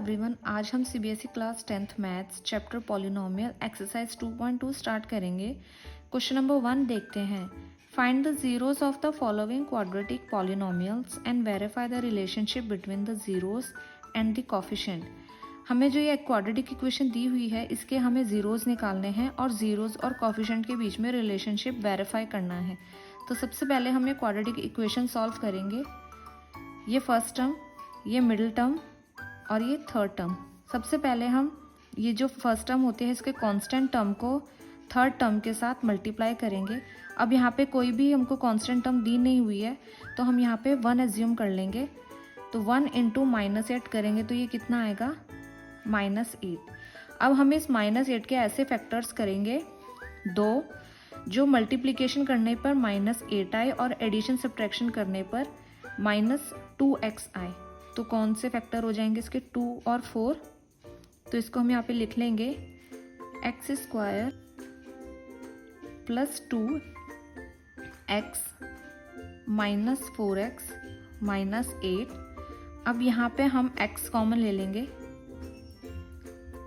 Everyone, आज हम CBSE class 10th maths chapter polynomial exercise 2.2 start करेंगे। क्वेश्चन नंबर 1 देखते हैं। Find the zeros of the following quadratic polynomials and verify the relationship between the zeros and the coefficient. हमें जो ये quadratic equation दी हुई है, इसके हमें जीरोस निकालने हैं और जीरोस और कोफिशिएंट के बीच में रिलेशनशिप वेरीफाई करना है। तो सबसे पहले हम ये क्वाड्रेटिक इक्वेशन सॉल्व करेंगे। ये फर्स्ट टर्म, ये मिडिल टर्म और ये थर्ड टर्म। सबसे पहले हम ये जो फर्स्ट टर्म होती है, इसके कांस्टेंट टर्म को थर्ड टर्म के साथ मल्टीप्लाई करेंगे। अब यहाँ पे कोई भी हमको कांस्टेंट टर्म दी नहीं हुई है, तो हम यहाँ पे 1 एज्यूम कर लेंगे। तो 1 इंटू -8 करेंगे तो ये कितना आएगा, -8। अब हम इस -8 के ऐसे फैक्टर्स करेंगे दो, जो मल्टीप्लिकेशन करने पर -8 आए और एडिशन सब्ट्रैक्शन करने पर -2x आए। तो कौन से फैक्टर हो जाएंगे इसके, 2 और 4। तो इसको हम यहाँ पे लिख लेंगे x² + 2x - 4x - 8। अब यहाँ पे हम x कॉमन ले लेंगे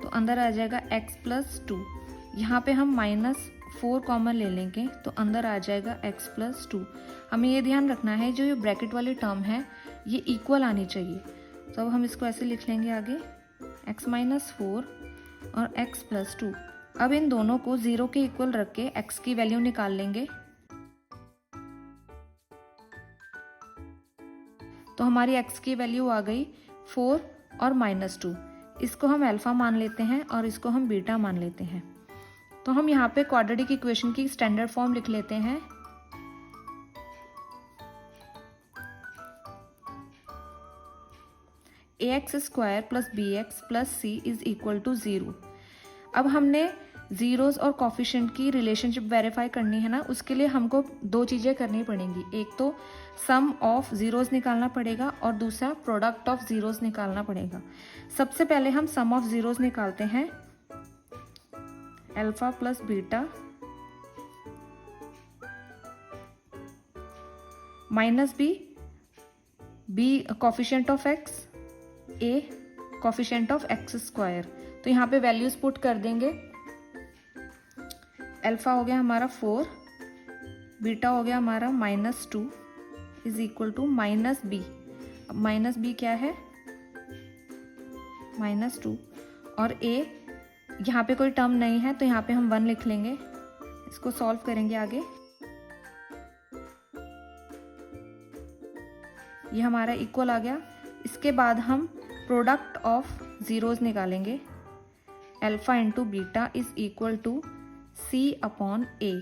तो अंदर आ जाएगा x + 2। यहाँ पे हम -4 कॉमन ले लेंगे तो अंदर आ जाएगा x + 2। हमें ये ध्यान रखना है जो ये ब्रैकेट वाली टर्म है ये इक्वल आनी चाहिए। तो अब हम इसको ऐसे लिख लेंगे आगे, x - 4 और x + 2। अब इन दोनों को 0 के इक्वल रख के x की वैल्यू निकाल लेंगे। तो हमारी x की वैल्यू आ गई 4 और -2। इसको हम अल्फा मान लेते हैं और इसको हम बीटा मान लेते हैं। तो हम यहाँ पे क्वाड्रेटिक इक्वेशन की स्टैंडर्ड फॉर्म लिख लेते हैं। ax² + bx + c = 0। अब हमने जीरोस और कोफिशिएंट की रिलेशनशिप वेरीफाई करनी है ना, उसके लिए हमको दो चीज़ें करनी पड़ेंगी। एक तो सम ऑफ जीरोस निकालना पड़ेगा और दूसरा प्रोडक्ट ऑफ जीरोस निकालना पड़ेगा। सबसे पहले हम सम ऑफ जीरोस निकालते हैं। Alpha + beta -b coefficient of x, a coefficient of x²। तो यहाँ पे वैल्यूज पुट कर देंगे। अल्फा हो गया हमारा 4, बीटा हो गया हमारा -2 = -b। अब -b क्या है, -2 और a यहाँ पे कोई टर्म नहीं है तो यहाँ पे हम 1 लिख लेंगे। इसको सॉल्व करेंगे आगे। ये हमारा इक्वल आ गया। इसके बाद हम प्रोडक्ट ऑफ जीरोस निकालेंगे। Alpha into beta = c/a।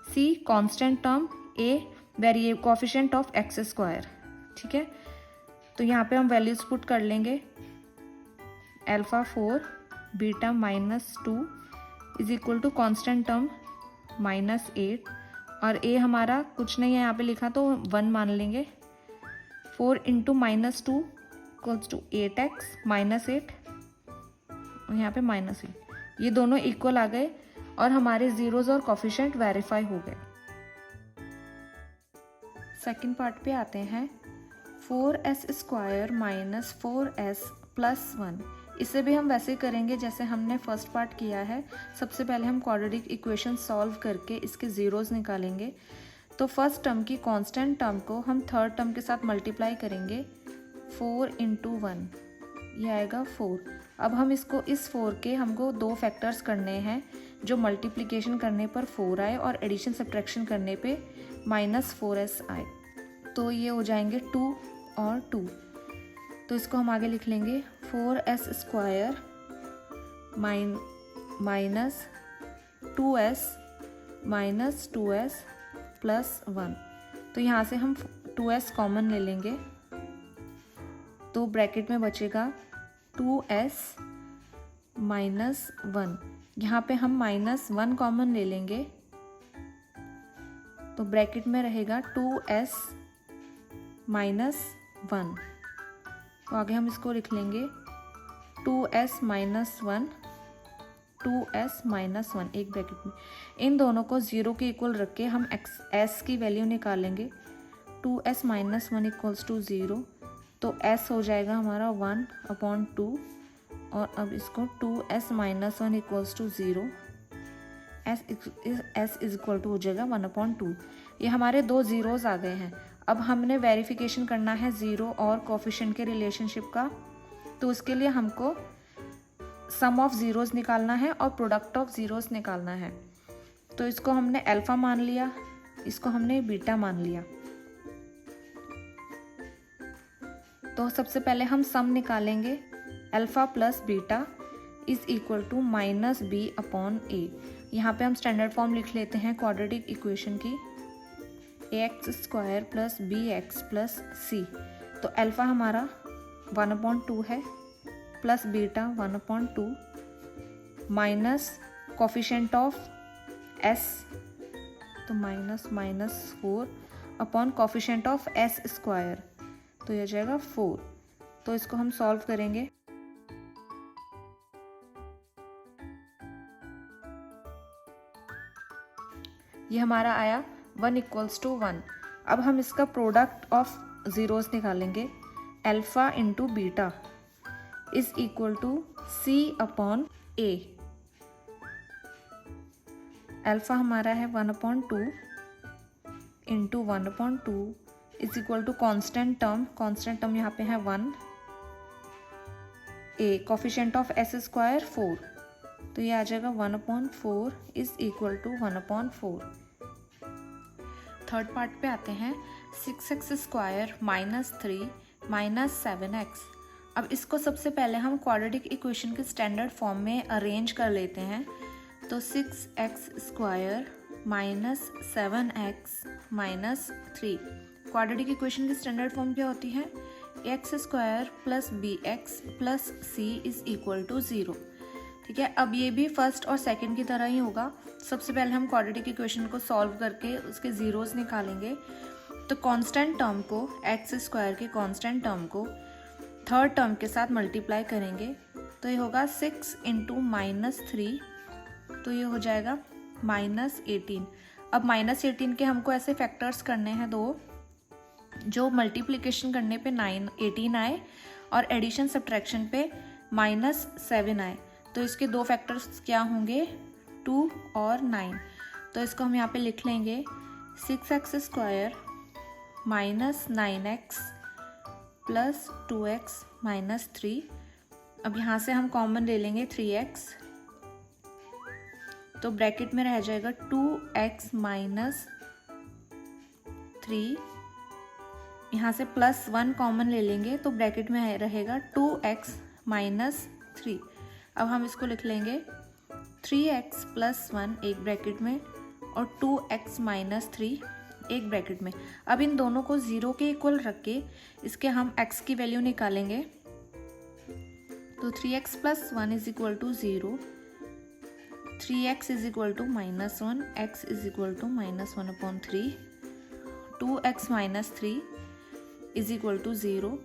c constant term, a variable coefficient of x²। ठीक है, तो यहाँ पे हम वैल्यूज पुट कर लेंगे। अल्फा 4, बीटा -2 = कांस्टेंट टर्म -8 और a हमारा कुछ नहीं है यहाँ पे लिखा तो 1 मान लेंगे। 4 × -2 = 8x -8 और यहाँ पे -8। ये दोनों इक्वल आ गए और हमारे जीरोस और कोफिशिएंट वेरीफाई हो गए। सेकंड पार्ट पे आते हैं। 4s² - 4s + 1। इसे भी हम वैसे करेंगे जैसे हमने फर्स्ट पार्ट किया है। सबसे पहले हम क्वाड्रेटिक इक्वेशन सॉल्व करके इसके जीरोस निकालेंगे। तो फर्स्ट टर्म की कांस्टेंट टर्म को हम थर्ड टर्म के साथ मल्टीप्लाई करेंगे। 4 × 1 ये आएगा 4। अब हम इसको इस 4 के हमको दो फैक्टर्स करने हैं, जो मल्टीप्लिकेशन करने पर 4 आए और एडिशन सब्ट्रैक्शन करने पे -4s आए। तो ये हो जाएंगे 2 और 2। तो इसको हम आगे लिख लेंगे 4s² - 2s - 2s + 1। तो यहाँ से हम 2s कॉमन ले लेंगे तो ब्रैकेट में बचेगा 2s - 1। यहाँ पे हम -1 कॉमन ले लेंगे तो ब्रैकेट में रहेगा 2s - 1। तो आगे हम इसको लिख लेंगे 2s - 1 2s - 1 एक ब्रैकेट में। इन दोनों को 0 के इक्वल रख के हम s की वैल्यू निकालेंगे। 2s - 1 = 0। तो s हो जाएगा हमारा 1/2 और अब इसको 2s minus 1 equals to 0, s is equal to हो जाएगा 1/2। ये हमारे दो ज़ीरोज़ आ गए हैं। अब हमने वेरिफिकेशन करना है ज़ीरो और कोफिशिएंट के रिलेशनशिप का, तो उसके लिए हमको सम ऑफ ज़ीरोज़ निकालना है और प्रोडक्ट ऑफ ज़ीरोज़ निकालना है। तो इसको हमने अल्फ़ा मान लिया, इसको हमने बीटा मान लिया। तो सबसे पहले हम सम निकालेंगे, alpha plus beta is equal to minus B upon A. यहाँ पे हम स्टैंडर्ड फॉर्म लिख लेते हैं क्वाड्रेटिक इक्वेशन की, ax² प्लस bx प्लस सी। तो अल्फ़ा हमारा 1/2 है, plus beta 1/2 minus coefficient of s, तो -4 अपॉन कोफिशिएंट ऑफ s², तो यह जाएगा 4। तो इसको हम सॉल्व करेंगे। ये हमारा आया 1 इक्वल्स टू 1। अब हम इसका प्रोडक्ट ऑफ ज़ीरोज़ निकालेंगे, alpha into beta is equal to C upon A. Alpha हमारा है 1/2 into 1/2 is equal to constant term यहाँ पे है 1, ए कोफिशिएंट ऑफ s² 4, तो ये आ जाएगा 1/4 is equal to 1/4। Third part पे आते हैं, 6x² माइनस 3 माइनस 7x। अब इसको सबसे पहले हम क्वाड्रेटिक इक्वेशन के स्टैंडर्ड फॉर्म में अरेंज कर लेते हैं। तो 6x² minus 7x minus 3, quadratic equation की स्टैंडर्ड फॉर्म क्या होती है, x² plus bx plus c is equal to 0। ठीक है, अब ये भी फर्स्ट और सेकंड की तरह ही होगा। सबसे पहले हम क्वाड्रेटिक इक्वेशन को सॉल्व करके उसके ज़ीरोज़ निकालेंगे। तो कांस्टेंट टर्म को, x² के कांस्टेंट टर्म को थर्ड टर्म के साथ मल्टीप्लाई करेंगे, तो ये होगा 6 इंटू -3, तो ये हो जाएगा -18। अब -18 के हमको ऐसे फैक्टर्स करने हैं दो, जो मल्टीप्लिकेशन करने पे 18 आए और एडिशन सब्ट्रैक्शन पे -7 आए। तो इसके दो फैक्टर्स क्या होंगे, 2 और 9। तो इसको हम यहाँ पे लिख लेंगे 6x² minus 9x plus 2x minus 3। अब यहाँ से हम कॉमन ले लेंगे 3x, तो ब्रैकेट में रह जाएगा 2x माइनस 3। यहाँ से +1 कॉमन ले लेंगे, तो ब्रैकेट में रहेगा 2x माइनस 3। अब हम इसको लिख लेंगे 3x प्लस 1 एक ब्रैकेट में और 2x माइनस 3 एक ब्रैकेट में। अब इन दोनों को 0 के इक्वल रख के इसके हम x की वैल्यू निकालेंगे। तो 3x plus 1 is equal to 0, 3x is equal to -1, x is equal to -1/3, 2x minus 3 is equal to 0,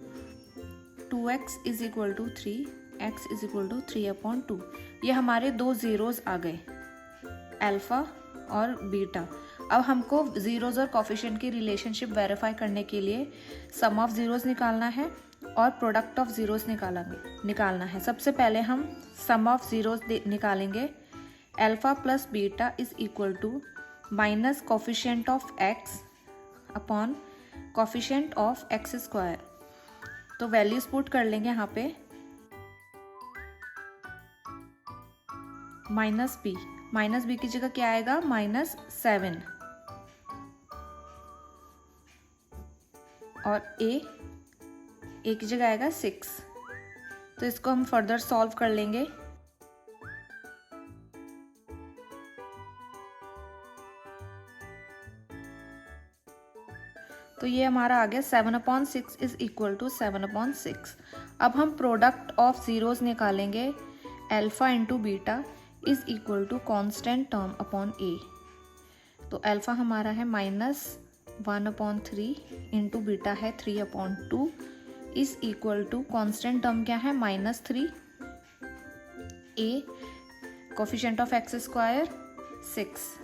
2x is equal to 3, x is equal to 3/2। ये हमारे दो ज़ीरोज़ आ गए, अल्फ़ा और बीटा। अब हमको ज़ीरोज़ और कोफिशिएंट की relationship verify करने के लिए सम ऑफ ज़ीरोज़ निकालना है और प्रोडक्ट ऑफ ज़ीरोज़ निकालना है। सबसे पहले हम सम ऑफ ज़ीरोज़ निकालेंगे, alpha plus beta is equal to minus coefficient of x upon coefficient of x²। तो वैल्यूज पुट कर लेंगे यहाँ पे, माइनस बी की जगह क्या आएगा, -7, और ए की जगह आएगा 6। तो इसको हम फर्दर सॉल्व कर लेंगे। तो ये हमारा आ गया 7/6 इज इक्वल टू 7/6। अब हम प्रोडक्ट ऑफ ज़ीरोज़ निकालेंगे, alpha into beta is equal to constant term upon A. तो अल्फ़ा हमारा है -1/3 इंटू बीटा है 3/2 is equal to constant term क्या है, -3, ए कोफिशिएंट ऑफ x², 6,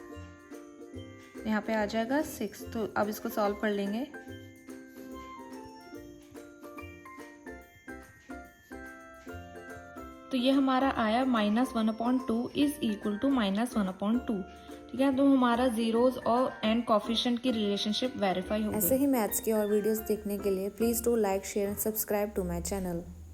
यहाँ पे आ जाएगा 6। तो अब इसको सॉल्व कर लेंगे। तो ये हमारा आया -1/2 इज इक्वल टू -1/2। ठीक है, तो हमारा जीरोज और एंड कोफिशिएंट की रिलेशनशिप वेरीफाई हो गई। ऐसे ही मैथ्स की और वीडियोस देखने के लिए please do like share and subscribe to my channel.